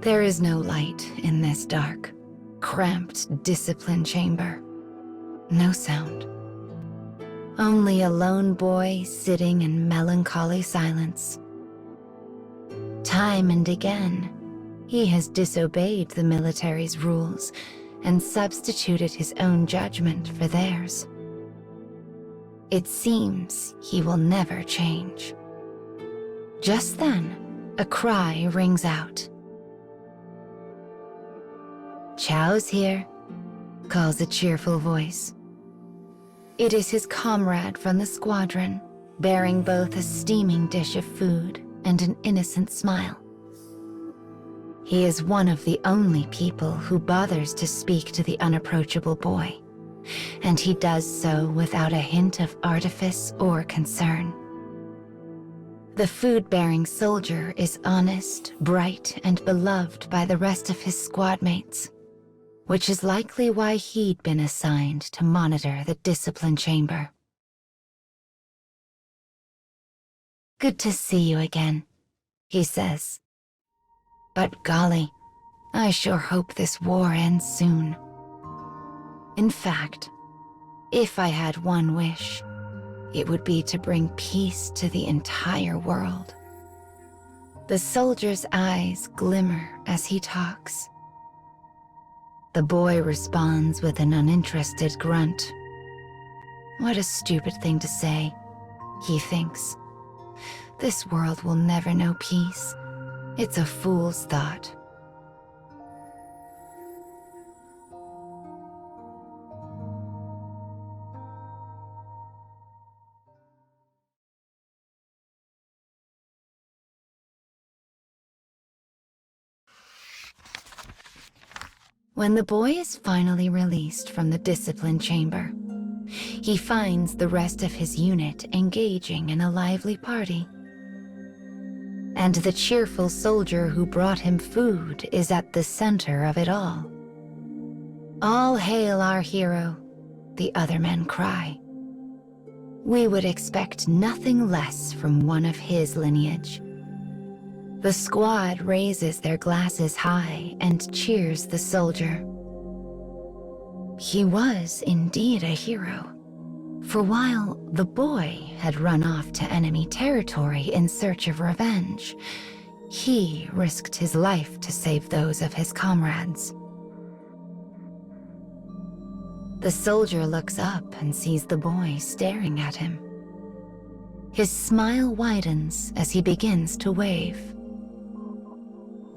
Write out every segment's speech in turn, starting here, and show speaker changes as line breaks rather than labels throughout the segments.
There is no light in this dark, cramped discipline chamber. No sound. Only a lone boy sitting in melancholy silence. Time and again, he has disobeyed the military's rules and substituted his own judgment for theirs. It seems he will never change. Just then, a cry rings out. "Chow's here," calls a cheerful voice. It is his comrade from the squadron, bearing both a steaming dish of food and an innocent smile. He is one of the only people who bothers to speak to the unapproachable boy, and he does so without a hint of artifice or concern. The food-bearing soldier is honest, bright, and beloved by the rest of his squad mates, which is likely why he'd been assigned to monitor the discipline chamber. "Good to see you again," he says. "But golly, I sure hope this war ends soon. In fact, if I had one wish, it would be to bring peace to the entire world." The soldier's eyes glimmer as he talks. The boy responds with an uninterested grunt. What a stupid thing to say, he thinks. This world will never know peace. It's a fool's thought. When the boy is finally released from the discipline chamber, he finds the rest of his unit engaging in a lively party. And the cheerful soldier who brought him food is at the center of it all. "All hail our hero," the other men cry. We would expect nothing less from one of his lineage. The squad raises their glasses high and cheers the soldier. He was indeed a hero, for while the boy had run off to enemy territory in search of revenge, he risked his life to save those of his comrades. The soldier looks up and sees the boy staring at him. His smile widens as he begins to wave.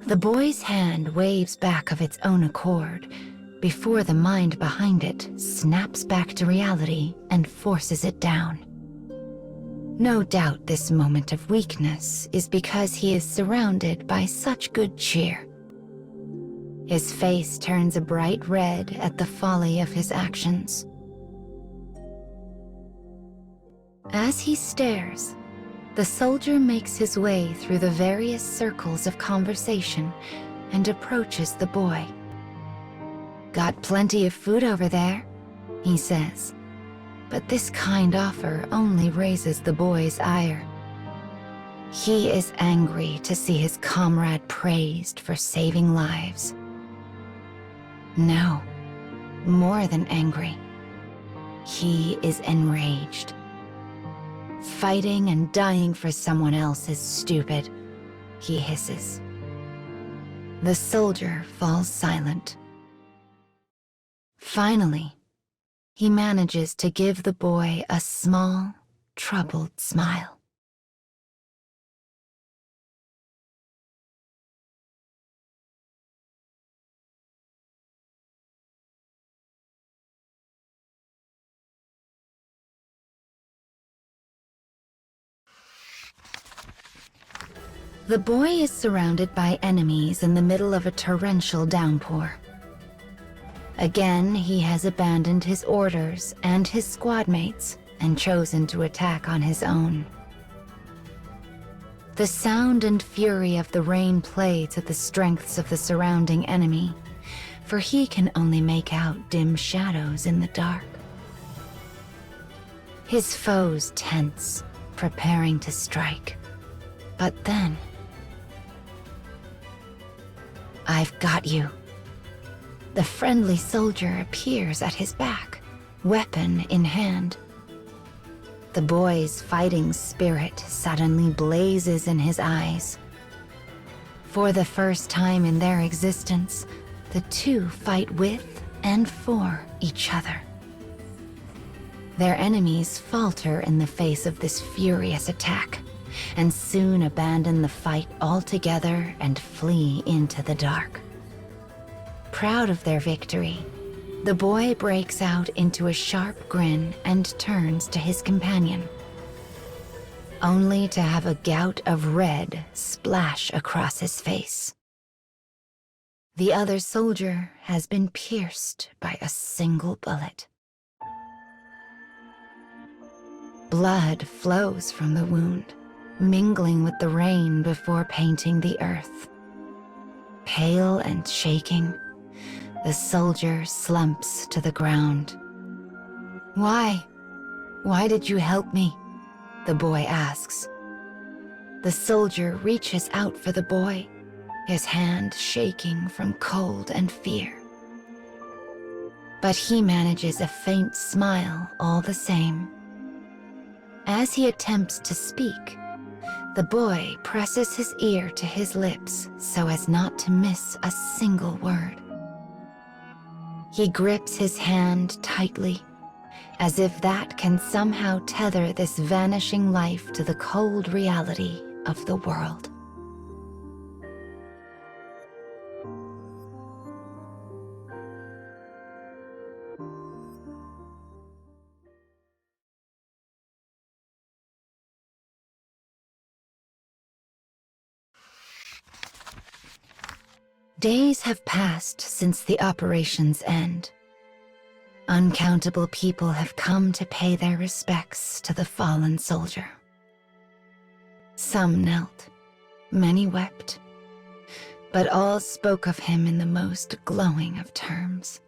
The boy's hand waves back of its own accord before the mind behind it snaps back to reality and forces it down. No doubt this moment of weakness is because he is surrounded by such good cheer. His face turns a bright red at the folly of his actions. As he stares, the soldier makes his way through the various circles of conversation and approaches the boy. "Got plenty of food over there," he says, but this kind offer only raises the boy's ire. He is angry to see his comrade praised for saving lives. No, more than angry. He is enraged. "Fighting and dying for someone else is stupid," he hisses. The soldier falls silent. Finally, he manages to give the boy a small, troubled smile. The boy is surrounded by enemies in the middle of a torrential downpour. Again, he has abandoned his orders and his squad mates and chosen to attack on his own. The sound and fury of the rain play to the strengths of the surrounding enemy, for he can only make out dim shadows in the dark. His foes tense, preparing to strike. But then, I've got you. The friendly soldier appears at his back, weapon in hand. The boy's fighting spirit suddenly blazes in his eyes. For the first time in their existence, the two fight with and for each other. Their enemies falter in the face of this furious attack, and soon abandon the fight altogether and flee into the dark. Proud of their victory, the boy breaks out into a sharp grin and turns to his companion, only to have a gout of red splash across his face. The other soldier has been pierced by a single bullet. Blood flows from the wound, mingling with the rain before painting the earth. Pale and shaking, the soldier slumps to the ground. Why? Why did you help me? The boy asks. The soldier reaches out for the boy, his hand shaking from cold and fear. But he manages a faint smile all the same. As he attempts to speak, the boy presses his ear to his lips so as not to miss a single word. He grips his hand tightly, as if that can somehow tether this vanishing life to the cold reality of the world. Days have passed since the operation's end. Uncountable people have come to pay their respects to the fallen soldier. Some knelt, many wept, but all spoke of him in the most glowing of terms.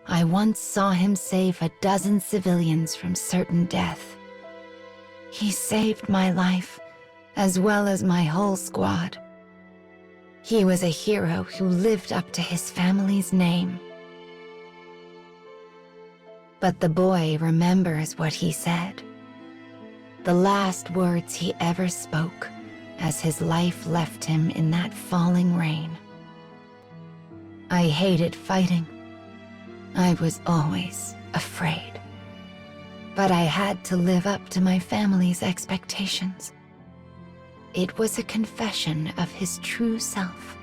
I once saw him save a dozen civilians from certain death. He saved my life, as well as my whole squad. He was a hero who lived up to his family's name. But the boy remembers what he said, the last words he ever spoke as his life left him in that falling rain. I hated fighting. I was always afraid. But I had to live up to my family's expectations. It was a confession of his true self,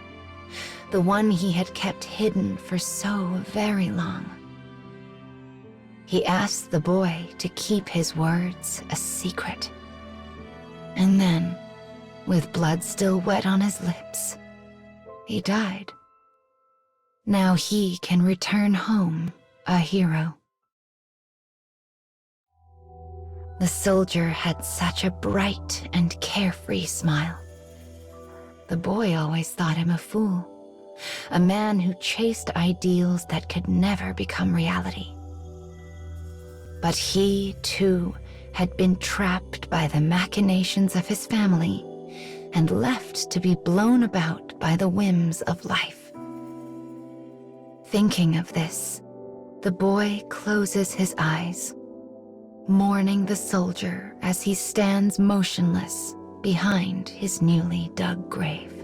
the one he had kept hidden for so very long. He asked the boy to keep his words a secret. And then, with blood still wet on his lips, he died. Now he can return home a hero. The soldier had such a bright and carefree smile. The boy always thought him a fool, a man who chased ideals that could never become reality. But he, too, had been trapped by the machinations of his family and left to be blown about by the whims of life. Thinking of this, the boy closes his eyes, mourning the soldier as he stands motionless behind his newly dug grave.